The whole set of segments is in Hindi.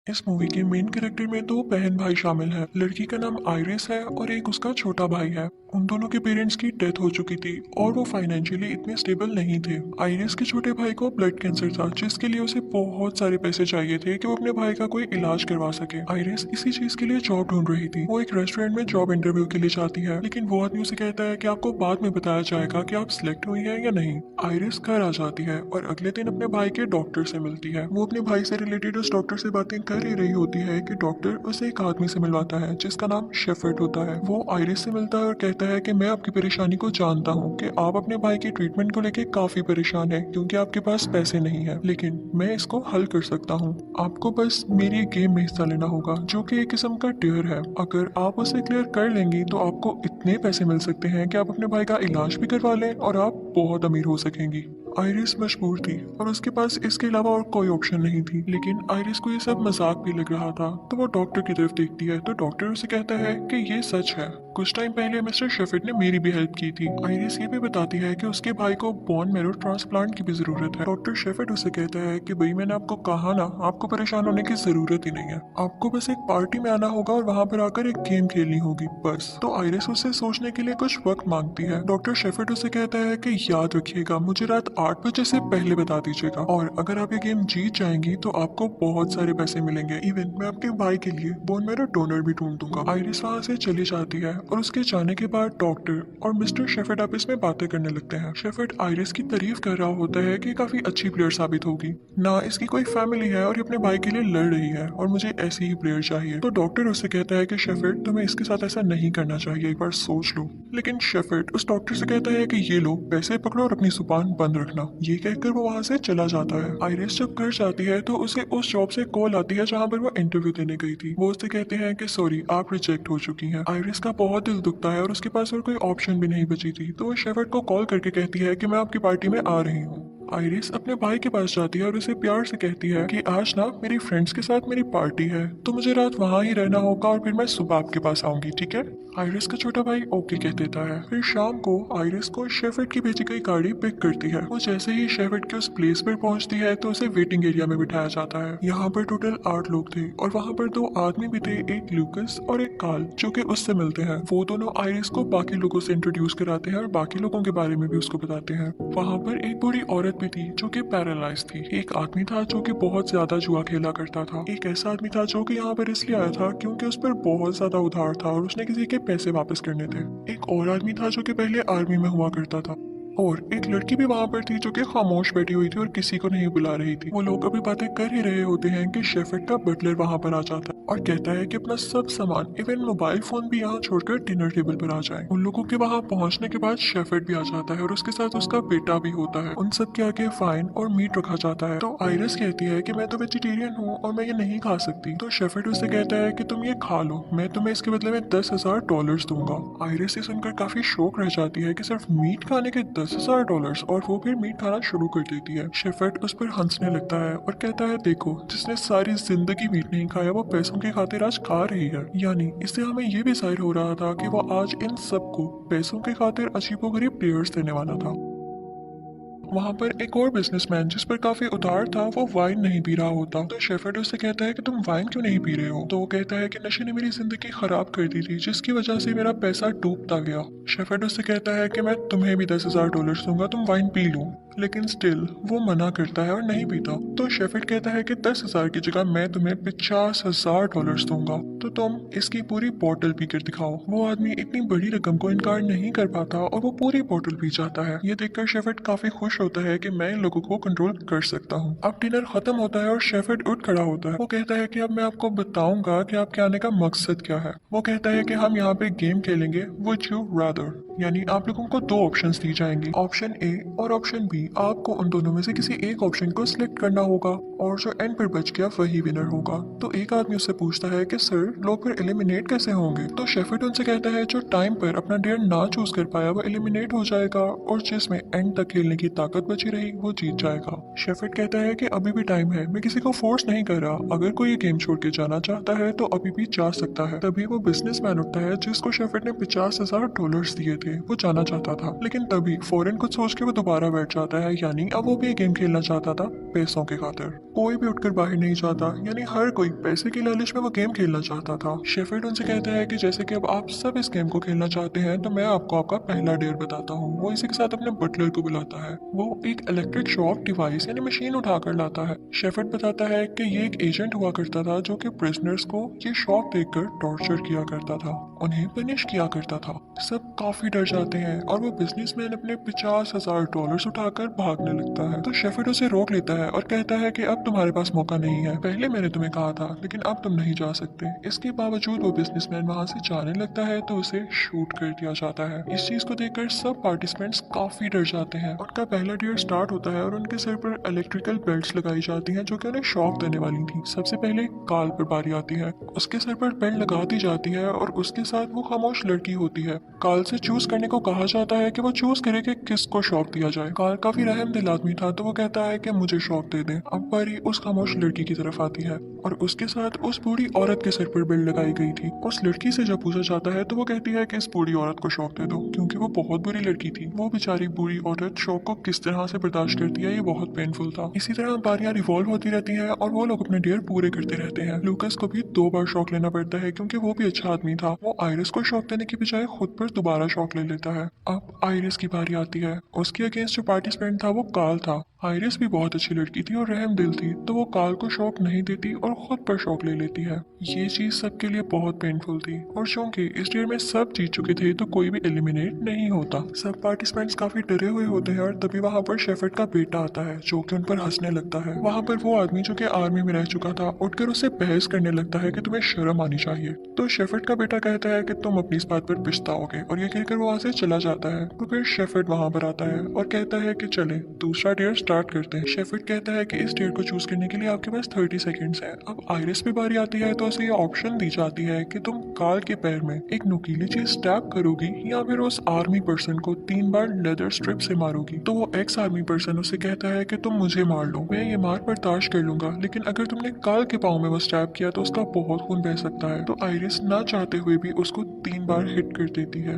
इस मूवी के मेन कैरेक्टर में दो बहन भाई शामिल हैं। लड़की का नाम आइरिस है और एक उसका छोटा भाई है। उन दोनों के पेरेंट्स की डेथ हो चुकी थी और वो फाइनेंशियली इतने स्टेबल नहीं थे। आइरिस के छोटे भाई को ब्लड कैंसर था, जिसके लिए उसे बहुत सारे पैसे चाहिए थे कि वो अपने भाई का कोई इलाज करवा सके। आइरिस इसी चीज के लिए जॉब ढूंढ रही थी। वो एक रेस्टोरेंट में जॉब इंटरव्यू के लिए जाती है, लेकिन वो आदमी उसे कहता है कि आपको बाद में बताया जाएगा कि आप सिलेक्ट हुई है या नहीं। आइरिस घर आ जाती है और अगले दिन अपने भाई के डॉक्टर से मिलती है। वो अपने भाई से रिलेटेड उस डॉक्टर से बातें कर ही रही होती है कि डॉक्टर उसे एक आदमी से मिलवाता है जिसका नाम शेफर्ड होता है। वो आइरिस से मिलता है और कहता है कि मैं आपकी परेशानी को जानता हूँ कि आप अपने भाई की ट्रीटमेंट को लेके काफी परेशान है क्योंकि आपके पास पैसे नहीं है, लेकिन मैं इसको हल कर सकता हूँ। आपको बस मेरी गेम में हिस्सा लेना होगा जो कि एक किस्म का डेयर है। अगर आप उसे क्लियर कर लेंगी तो आपको इतने पैसे मिल सकते हैं कि आप अपने भाई का इलाज भी करवा लें और आप बहुत अमीर हो सकेंगी। आइरिस मजबूर थी और उसके पास इसके अलावा और कोई ऑप्शन नहीं थी, लेकिन आइरिस को ये सब मजाक भी लग रहा था। तो वो डॉक्टर की तरफ देखती है तो डॉक्टर उसे कहता है कि ये सच है, कुछ टाइम पहले मिस्टर शेफर्ड ने मेरी भी हेल्प की थी। आइरिस ये भी बताती है कि उसके भाई को बोन मैरो ट्रांसप्लांट की भी जरूरत है। डॉक्टर शेफर्ड उसे कहता है कि भाई मैंने आपको कहा ना, आपको परेशान होने की जरूरत ही नहीं है, आपको बस एक पार्टी में आना होगा और वहाँ पर आकर एक गेम खेलनी होगी बस। तो आइरिस उससे सोचने के लिए कुछ वक्त मांगती है। डॉक्टर शेफर्ड उसे कहता है कि याद रखिएगा, मुझे रात 8 बजे से पहले बता दीजिएगा, और अगर आप ये गेम जीत जाएंगी तो आपको बहुत सारे पैसे मिलेंगे। इवन मैं आपके भाई के लिए बोन मैरो डोनर भी ढूंढ दूंगा। आइरिस वहाँ से चली जाती है और उसके जाने के बाद डॉक्टर और मिस्टर शेफर्ड आपस में बातें करने लगते हैं। शेफर्ड आइरिस की तारीफ कर रहा होता है कि काफी अच्छी प्लेयर साबित होगी, ना इसकी कोई फैमिली है और ये अपने भाई के लिए लड़ रही है और मुझे ऐसी ही प्लेयर चाहिए। तो डॉक्टर उससे कहता है कि शेफर्ड तुम्हें इसके साथ ऐसा नहीं करना चाहिए, एक बार सोच लो। लेकिन शेफर्ड उस डॉक्टर से कहता है कि ये लो पैसे पकड़ो और अपनी जुबान बंद रखना। ये कहकर वो वहाँ से चला जाता है। आइरिस जब घर जाती है तो उसे उस जॉब से कॉल आती है जहाँ पर वो इंटरव्यू देने गई थी। वो उससे कहते हैं कि सॉरी आप रिजेक्ट हो चुकी हैं। आइरिस का बहुत दिल दुखता है और उसके पास और कोई ऑप्शन भी नहीं बची थी, तो वो शेफर्ड को कॉल करके कहती है कि मैं आपकी पार्टी में आ रही हूँ। आइरिस अपने भाई के पास जाती है और उसे प्यार से कहती है कि आज ना मेरी फ्रेंड्स के साथ मेरी पार्टी है, तो मुझे रात वहाँ ही रहना होगा और फिर मैं सुबह आपके पास आऊंगी, ठीक है। आइरिस का छोटा भाई ओके कह देता है। फिर शाम को आइरिस को शेफर्ड की भेजी गई गाड़ी पिक करती है। वो जैसे ही शेफर्ड के उस प्लेस पर पहुंचती है तो उसे वेटिंग एरिया में बिठाया जाता है। यहाँ पर टोटल 8 लोग थे और वहाँ पर 2 आदमी भी थे, एक लूकस और एक कार्ल, जो कि उससे मिलते हैं। वो दोनों आइरिस को बाकी लोगों से इंट्रोड्यूस कराते हैं और बाकी लोगों के बारे में भी उसको बताते हैं। वहाँ पर एक बूढ़ी औरत भी थी जो कि पैरालाइज थी। एक आदमी था जो कि बहुत ज्यादा जुआ खेला करता था। एक ऐसा आदमी था जो कि यहाँ पर इसलिए आया था क्योंकि उस पर बहुत ज्यादा उधार था और उसने किसी के पैसे वापस करने थे। एक और आदमी था जो कि पहले आर्मी में हुआ करता था, और एक लड़की भी वहाँ पर थी जो कि खामोश बैठी हुई थी और किसी को नहीं बुला रही थी। वो लोग अभी बातें कर ही रहे होते हैं कि शेफर्ड का बटलर वहाँ पर आ जाता है और कहता है कि अपना सब सामान इवन मोबाइल फोन भी यहाँ छोड़कर डिनर टेबल पर आ जाए। उन लोगों के वहाँ पहुँचने के बाद शेफर्ड भी आ जाता है और उसके साथ उसका बेटा भी होता है। उन सब के आगे वाइन और मीट रखा जाता है। तो आइरिस कहती है कि मैं तो वेजिटेरियन हूँ और मैं ये नहीं खा सकती। तो शेफर्ड उससे कहता है कि तुम ये खा लो, मैं तुम्हें इसके बदले में $10,000 दूंगा। आइरिस ये सुनकर काफी शौक रह जाती है कि सिर्फ मीट खाने के $10,000, और वो फिर मीट खाना शुरू कर देती है। शेफर्ड उस पर हंसने लगता है और कहता है देखो, जिसने सारी जिंदगी मीट नहीं खाया वो पैसों की खातिर आज खा रही है। यानी इससे हमें ये भी जाहिर हो रहा था कि वो आज इन सबको पैसों की खातिर अजीबोगरीब प्लेयर्स देने वाला था। वहाँ पर एक और बिजनेसमैन जिस पर काफी उधार था, वो वाइन नहीं पी रहा होता। तो शेफर्ड उससे कहता है कि तुम वाइन क्यों नहीं पी रहे हो। तो वो कहता है कि नशे ने मेरी जिंदगी खराब कर दी थी, जिसकी वजह से मेरा पैसा डूबता गया। शेफर्ड उससे कहता है कि मैं तुम्हें भी $10,000 दूंगा, तुम वाइन पी लो। लेकिन स्टिल वो मना करता है और नहीं पीता। तो शेफर्ड कहता है कि 10,000 की जगह मैं तुम्हें $50,000 दूंगा, तो तुम इसकी पूरी बोतल पी कर दिखाओ। वो आदमी इतनी बड़ी रकम को इनकार नहीं कर पाता और वो पूरी बोतल पी जाता है। ये देखकर शेफर्ड काफी खुश होता है कि मैं इन लोगों को कंट्रोल कर सकता हूँ। अब डिनर खत्म होता है और शेफर्ड उठ खड़ा होता है। वो कहता है कि अब मैं आपको बताऊंगा कि आपके आने का मकसद क्या है। वो कहता है कि हम यहाँ पे गेम खेलेंगे वुड यू रादर, यानी आप लोगों को 2 ऑप्शंस दी जाएंगी, ऑप्शन ए और ऑप्शन बी। आपको उन दोनों में से किसी एक ऑप्शन को सिलेक्ट करना होगा और जो एंड पर बच गया वही विनर होगा। तो एक आदमी उससे पूछता है कि सर लोग फिर एलिमिनेट कैसे होंगे। तो शेफर्ड उनसे कहता है जो टाइम पर अपना डेयर ना चूज कर पाया वो एलिमिनेट हो जाएगा और जिसमें एंड तक खेलने की ताकत बची रही वो जीत जाएगा। शेफर्ड कहता है कि अभी भी टाइम है, मैं किसी को फोर्स नहीं कर रहा, अगर कोई ये गेम छोड़ के जाना चाहता है तो अभी भी जा सकता है। तभी वो बिजनेसमैन उठता है जिसको शेफर्ड ने $50,000 दिए थे। के वो जाना चाहता था, लेकिन तभी फौरन कुछ सोच के वो दोबारा बैठ जाता है, यानी अब वो भी एक गेम खेलना चाहता था पैसों के खातिर। कोई भी उठकर बाहर नहीं जाता, यानी हर कोई पैसे की लालच में वो गेम खेलना चाहता था। शेफर्ड उनसे कहता है कि जैसे कि अब आप सब इस गेम को खेलना चाहते हैं तो मैं आपको आपका पहला डेयर बताता हूँ। वो इसी के साथ अपने बटलर को बुलाता है। वो एक इलेक्ट्रिक शॉक डिवाइस यानी मशीन उठाकर लाता है। शेफर्ड बताता है कि ये एक एजेंट हुआ करता था जो कि प्रिजनर्स को ये शॉक देकर टॉर्चर किया करता था, उन्हें पनिश किया करता था। सब काफी डर जाते हैं और वो बिजनेसमैन अपने $50,000 उठाकर भागने लगता है। तो शेफर्ड उसे रोक लेता है और कहता है कि अब तुम्हारे पास मौका नहीं है, पहले मैंने तुम्हें कहा था लेकिन अब तुम नहीं जा सकते। इसके बावजूद वो बिजनेसमैन वहां से जाने लगता है तो उसे शूट कर दिया जाता है। इस चीज को देखकर सब पार्टिसिपेंट्स काफी डर जाते हैं। उनका पहला डेयर स्टार्ट होता है और उनके सर पर इलेक्ट्रिकल बेल्ट्स लगाई जाती हैं जो कि उन्हें शॉक देने वाली थी। सबसे पहले काल पर बारी आती है, उसके सर पर बेल्ट लगा दी जाती है और उसके साथ वो खामोश लड़की होती है। काल से चूज करने को कहा जाता है कि वो चूज करे कि किसको शॉक दिया जाए। काल काफी रहमदिल आदमी था तो वो कहता है कि मुझे शॉक दे दें। अब बारी उस खामोश लड़की की तरफ आती है और उसके साथ उस बूढ़ी औरत के सर पर बेल्ट लगाई गई थी। उस लड़की से जब पूछा जाता है तो वो कहती है कि इस बूढ़ी औरत को शॉक दे दो, क्योंकि वो बहुत बुरी लड़की थी। वो बेचारी बूढ़ी औरत शॉक को किस तरह से बर्दाश्त करती है ये बहुत पेनफुल था। इसी तरह बारियां रिवॉल्व होती रहती हैं और वो लोग अपने डेयर पूरे करते रहते हैं। लूकस को भी 2 बार शॉक लेना पड़ता है क्योंकि वो भी अच्छा आदमी था। वो आयरिस को शॉक देने की बजाय खुद पर दोबारा शॉक ले लेता है। अब आयरिस की बारी आती है। उसके अगेंस्ट जो पार्टिसिपेंट था वो काल था। आयरिस भी बहुत अच्छी लड़की थी और रहमदिल थी, तो वो काल को शॉक नहीं देती और खुद पर शॉक ले लेती है। ये चीज सबके लिए बहुत पेनफुल थी और चूंकि इस डेयर में सब जीत चुके थे तो कोई भी एलिमिनेट नहीं होता। सब पार्टिसिपेंट्स काफी डरे हुए होते हैं और तभी वहाँ पर शेफर्ड का बेटा आता है जो कि उन पर हंसने लगता है। वहाँ पर वो आदमी जो कि आर्मी में रह चुका था उठकर उससे बहस करने लगता है कि तुम्हें शर्म आनी चाहिए। तो शेफर्ड का बेटा कहता है कि तुम अपनी इस बात पर पछताओगे और ये कहकर वो वहाँ से चला जाता है। तो फिर शेफर्ड वहाँ पर आता है और कहता है कि चले दूसरा डेयर स्टार्ट करते हैं। शेफर्ड कहता है कि इस डेयर को चूज करने के लिए आपके पास 30 सेकंड्स है। अब आयरिस पे बारी आती है तो उसे ये ऑप्शन दी जाती है कि तुम काल के पैर में एक नुकीली चीज स्टैब करोगी या फिर उस आर्मी पर्सन को 3 बार लेदर स्ट्रिप से मारोगी। तो वो एक्स आर्मी पर्सन उसे कहता है कि तुम मुझे मार लो, मैं ये मार बर्दाश्त कर लूंगा, लेकिन अगर तुमने काल के पाँव में वो स्टैब किया तो उसका बहुत खून बह सकता है। तो आयरिस ना चाहते हुए भी उसको 3 बार हिट कर देती है,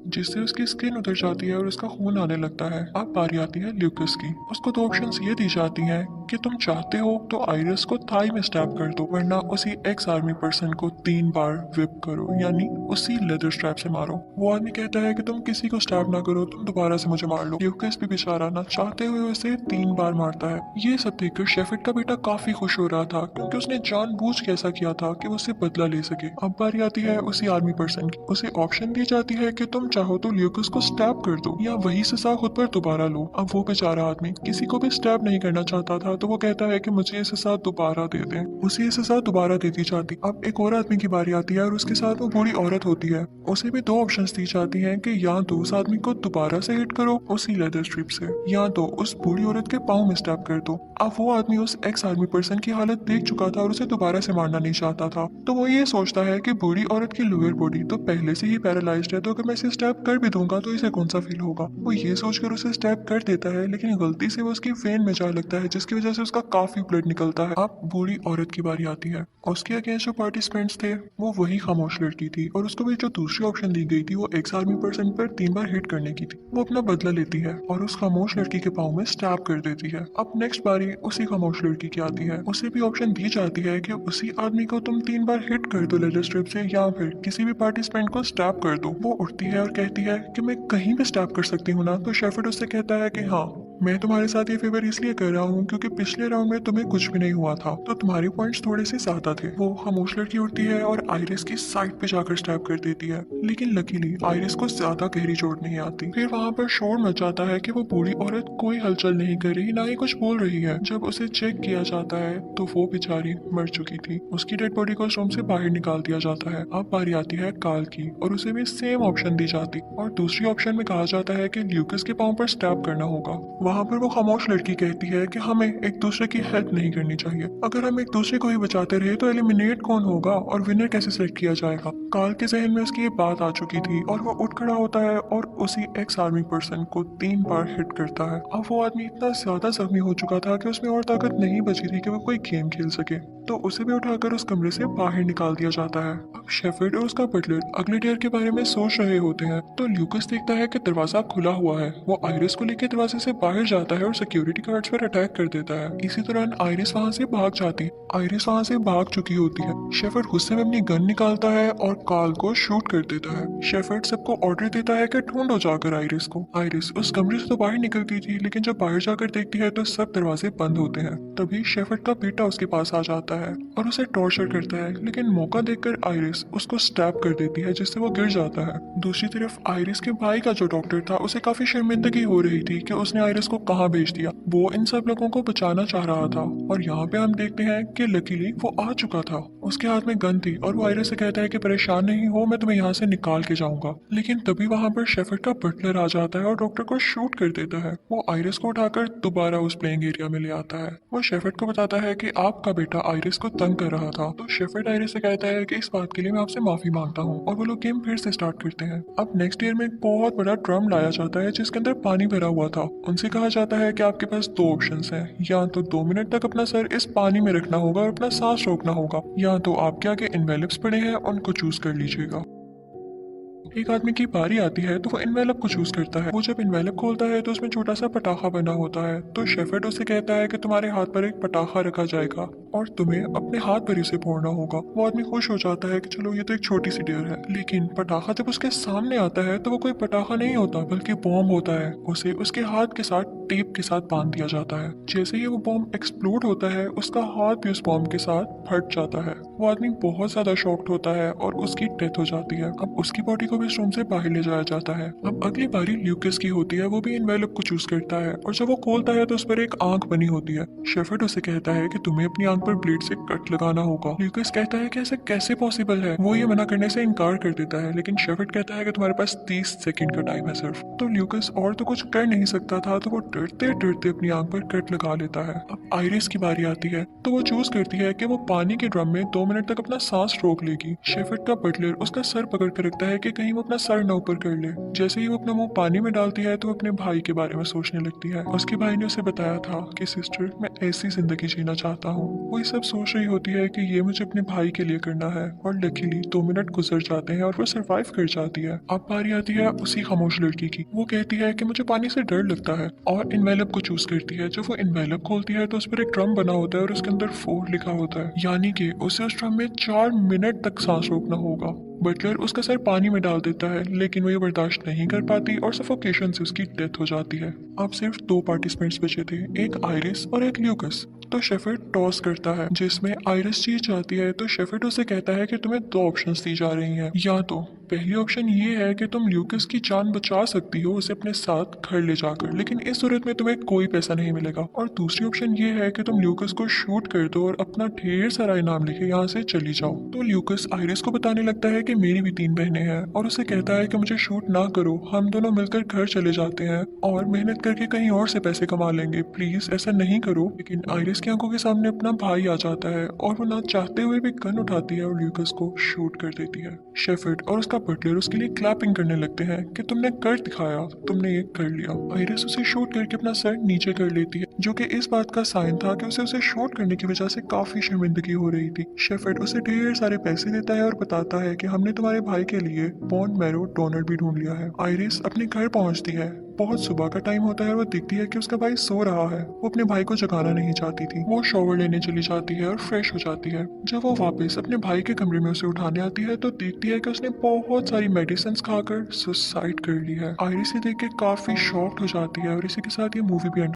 जिससे उसकी स्किन उतर जाती है और उसका खून आने लगता है। अब बारी आती है ल्यूकस की। उसको 2 ऑप्शंस ये दी जाती हैं कि तुम चाहते हो तो आयरिस को थाई में स्टैब कर दो, वरना उसी एक्स आर्मी पर्सन को 3 बार विप करो, यानी उसी लेदर स्ट्रैप से मारो। वो आदमी कहता है कि तुम किसी को स्टैब ना करो, तुम दोबारा से मुझे मार लो। ल्यूकस भी बेचारा ना चाहते हुए उसे 3 बार मारता है। ये सब देखकर शेफर्ड का बेटा काफी खुश हो रहा था क्योंकि उसने जानबूझ के ऐसा किया था कि वो उससे बदला ले सके। अब बारी आती है उसी आर्मी पर्सन की। उसे ऑप्शन दी जाती है कि तुम चाहो तो ल्यूकस को स्टैब कर दो या वही सजा खुद पर दोबारा लो। अब वो बेचारा आदमी किसी को भी स्टैब नहीं करना चाहता था तो वो कहता है कि मुझे ये सजा दोबारा दे दें। उसे ये सजा दोबारा दे दी जाती। अब एक और आदमी की बारी आती है और उसके साथ वो बूढ़ी औरत होती है। उसे भी 2 ऑप्शंस दी जाती हैं कि या तो उस आदमी को दोबारा से हिट करो उसी लेदर स्ट्रिप से, या तो उस बूढ़ी औरत के पाँव में स्टैब कर दो। अब वो आदमी उस एक्स आर्मी पर्सन की हालत देख चुका था और उसे दोबारा से मारना नहीं चाहता था। तो वो ये सोचता है कि बूढ़ी औरत की लोअर बॉडी तो पहले से ही पैरालाइज्ड है, तो अगर मैं इसे स्टैब कर भी दूंगा तो इसे कौन सा फील होगा। वो ये सोचकर उसे स्टैब कर देता है, लेकिन गलती से वो उसकी वेन में जा लगता है जिसकी वजह से उसका काफी ब्लड निकलता है। अब बूढ़ी औरत की बारी आती है। उसके अगेंस्ट जो पार्टिसिपेंट्स थे वो वही खामोश लड़की थी और उसको भी जो दूसरी ऑप्शन दी गई थी वो एक्स आर्मी पर्सन पर 3 बार हिट करने की थी। वो अपना बदला लेती है और उस खामोश लड़की के पाँव में स्टैब कर देती है। अब नेक्स्ट बारी उसी खामोश लड़की की आती है। उसे भी ऑप्शन दी जाती है कि उसी आदमी को तुम 3 बार हिट कर दो लेदर स्ट्रिप से या फिर किसी भी पार्टिसिपेंट को स्टैब कर दो। वो उठती है और कहती है कि मैं कहीं भी स्टैब कर सकती हूँ ना। तो शेफर्ड उससे कहता है कि हाँ, मैं तुम्हारे साथ ये फेवर इसलिए कर रहा हूँ क्योंकि पिछले राउंड में तुम्हें कुछ भी नहीं हुआ था, तो तुम्हारे पॉइंट्स थोड़े से ज्यादा थे। वो खामोश लड़की उठती है और आयरिस की साइड पे जाकर स्टैब कर देती है, लेकिन लकीली आयरिस को ज्यादा गहरी चोट नहीं आती। फिर वहाँ पर शोर मच जाता है कि वो बूढ़ी औरत कोई हलचल नहीं कर रही, ना ही कुछ बोल रही है। जब उसे चेक किया जाता है तो वो बेचारी मर चुकी थी। उसकी डेड बॉडी को उस रूम से बाहर निकाल दिया जाता है। अब बारी आती है काल की और उसे भी सेम ऑप्शन दी जाती और दूसरी ऑप्शन में कहा जाता है कि ल्यूकस के पाँव पर स्टैब करना होगा। वहाँ पर वो खामोश लड़की कहती है कि हमें एक दूसरे की हेल्प नहीं करनी चाहिए। अगर हम एक दूसरे को ही बचाते रहे तो एलिमिनेट कौन होगा और विनर कैसे सिलेक्ट किया जाएगा। काल के जहन में उसकी ये बात आ चुकी थी और वो उठ खड़ा होता है और उसी एक्स आर्मी पर्सन को 3 बार हिट करता है। अब वो आदमी इतना ज्यादा जख्मी हो चुका था कि उसमें और ताकत नहीं बची थी कि वो कोई गेम खेल सके। तो उसे भी उठाकर उस कमरे से बाहर निकाल दिया जाता है। अब शेफर्ड और उसका बटलर अगले डेयर के बारे में सोच रहे होते हैं तो ल्यूकस देखता है कि दरवाजा खुला हुआ है। वो आयरिस को लेकर दरवाजे से बाहर जाता है और सिक्योरिटी गार्ड्स पर अटैक कर देता है। इसी दौरान आयरिस वहां से भाग जाती है। आयरिस वहां से भाग चुकी होती है। शेफर्ड गुस्से में अपनी गन निकालता है और कार्ल को शूट कर देता है। शेफर्ड सबको ऑर्डर देता है कि ढूंढो जाकर आयरिस को। आयरिस उस कमरे से तो बाहर निकल गई थी, लेकिन जब बाहर जाकर देखती है तो सब दरवाजे बंद होते हैं। तभी शेफर्ड का बेटा उसके पास आ जाता है और उसे टॉर्चर करता है, लेकिन मौका देखकर आयरिस उसको स्टैब कर देती है जिससे वो गिर जाता है। दूसरी तरफ आयरिस के भाई का जो डॉक्टर था उसे काफी शर्मिंदगी हो रही थी कि उसने आयरिस को कहाँ भेज दिया। वो इन सब लोगों को बचाना चाह रहा था और यहाँ पे हम देखते हैं कि लकीली वो आ चुका था। उसके हाथ में गन थी और वो आयरिस से कहता है कि परेशान नहीं हो, मैं तुम्हें यहाँ से निकाल के जाऊंगा। लेकिन तभी वहाँ पर शेफर्ड का बटलर आ जाता है और डॉक्टर को शूट कर देता है। वो आयरिस को उठाकर दोबारा उस प्लेइंग एरिया में ले आता है। वो शेफर्ड को बताता है कि आपका बेटा आयरिस को तंग कर रहा था। तो शेफर्ड आयरिस से कहता है कि इस बात के लिए मैं आपसे माफी मांगता हूँ और वो लोग गेम फिर से स्टार्ट करते हैं। अब नेक्स्ट ईयर में एक बहुत बड़ा ड्रम लाया जाता है जिसके अंदर पानी भरा हुआ था। उनसे कहा जाता है कि आपके पास दो ऑप्शंस हैं, या तो 2 मिनट तक अपना सर इस पानी में रखना होगा और अपना सांस रोकना होगा, या तो आपके आगे इन्वेलप्स पड़े हैं उनको चूज कर लीजिएगा। एक आदमी की बारी आती है तो वो इन्वेलप को चूज करता है। वो जब इन्वेलप खोलता है तो उसमें छोटा सा पटाखा बना होता है। तो शेफर्ड उसे कहता है कि तुम्हारे हाथ पर एक पटाखा रखा जाएगा और तुम्हें अपने हाथ पर इसे फोड़ना होगा। वो आदमी खुश हो जाता है कि चलो ये तो एक छोटी सी डेयर है, लेकिन पटाखा जब उसके सामने आता है तो वो कोई पटाखा नहीं होता बल्कि बॉम्ब होता है। उसे उसके हाथ के साथ टेप के साथ बांध दिया जाता है। जैसे ही वो बॉम्ब एक्सप्लोड होता है उसका हाथ भी उस बॉम्ब के साथ फट जाता है। वो आदमी बहुत ज्यादा शॉक्ड होता है और उसकी डेथ हो जाती है। अब उसकी बॉडी को भी इस रूम से बाहर ले जाया जाता है। अब अगली बारी ल्यूकस की होती है। वो भी इन्वेलप को चूज करता है और जब वो खोलता है तो उस पर एक आंख बनी होती है। शेफर्ड उसे कहता है कि तुम्हें अपनी आंख पर ब्लेड से कट लगाना होगा। ल्यूकस कहता है कि ऐसा कैसे पॉसिबल है। वो ये मना करने से इनकार कर देता है, लेकिन शेफर्ड कहता है कि तुम्हारे पास 30 सेकंड का टाइम है सिर्फ। तो ल्यूकस और तो कुछ कर नहीं सकता था, तो वो डरते डरते अपनी आंख पर कट लगा लेता है। अब आयरिस की बारी आती है तो वो चूज करती है कि वो पानी के ड्रम में 2 मिनट तक अपना सांस रोक लेगी। शेफर्ड का बटलर उसका सर पकड़ कर रखता है कि कहीं वो अपना सर न ऊपर कर ले। जैसे ही वो अपना मुंह पानी में डालती है तो वो अपने भाई के बारे में सोचने लगती है। उसके भाई ने उसे बताया था कि सिस्टर, मैं ऐसी जिंदगी जीना चाहता हूँ। वो ये सब सोच रही होती है कि ये मुझे अपने भाई के लिए करना है और लकीली 2 मिनट गुजर जाते हैं और वो सरवाइव कर जाती है। अब बारी आती है उसी खामोश लड़की की। वो कहती है कि मुझे पानी से डर लगता है और इन्वेलप को चूज करती है। जब वो इन्वेलप खोलती है तो उस पर एक ड्रम बना होता है और उसके अंदर 4 लिखा होता है, यानी कि उसे उस ड्रम में 4 मिनट तक सांस रोकना होगा। बटलर उसका सर पानी में डाल देता है, लेकिन वो ये बर्दाश्त नहीं कर पाती और सफोकेशन से उसकी डेथ हो जाती है। अब सिर्फ 2 पार्टिसिपेंट्स बचे थे, एक आयरिस और एक ल्यूकस। तो शेफर्ड टॉस करता है जिसमें आयरिस जीत जाती है। तो शेफर्ड उसे कहता है कि तुम्हें 2 ऑप्शंस दी जा रही हैं, या तो पहली ऑप्शन ये है कि तुम ल्यूकस की जान बचा सकती हो उसे अपने साथ घर ले जाकर, लेकिन इस सूरत में तुम्हें कोई पैसा नहीं मिलेगा। और दूसरी ऑप्शन ये है कि तुम ल्यूकस को शूट कर दो और अपना ढेर सारा इनाम लेके यहाँ से चली जाओ। तो ल्यूकस आयरिस को बताने लगता है कि मेरी भी 3 बहनें हैं और उसे कहता है कि मुझे शूट ना करो, हम दोनों मिलकर घर चले जाते हैं और मेहनत करके कहीं और से पैसे कमा लेंगे, प्लीज ऐसा नहीं करो। लेकिन आयरिस की आंखों के सामने अपना भाई आ जाता है और वो ना चाहते हुए भी गन उठाती है और ल्यूकस को शूट कर देती है। शेफर्ड और उसका बटलर उसके लिए क्लैपिंग करने लगते हैं कि तुमने कर दिखाया, तुमने ये कर लिया। आयरिस उसे शूट करके अपना सर नीचे कर लेती है, जो कि इस बात का साइन था कि उसे शूट करने की वजह से काफी शर्मिंदगी हो रही थी। शेफर्ड उसे ढेर सारे पैसे देता है और बताता है कि हमने तुम्हारे भाई के लिए बोन मैरो डोनर भी ढूंढ लिया है। आयरिस अपने घर पहुंचती है। बहुत सुबह का टाइम होता है और वो देखती है कि उसका भाई सो रहा है। वो अपने भाई को जगाना नहीं चाहती थी। वो शॉवर लेने चली जाती है और फ्रेश हो जाती है। जब वो वापस अपने भाई के कमरे में उसे उठाने आती है तो देखती है कि उसने बहुत सारी मेडिसिन खाकर सुसाइड कर ली है। आयरिस ये देख के काफी शॉक्ड हो जाती है और इसी के साथ ये मूवी भी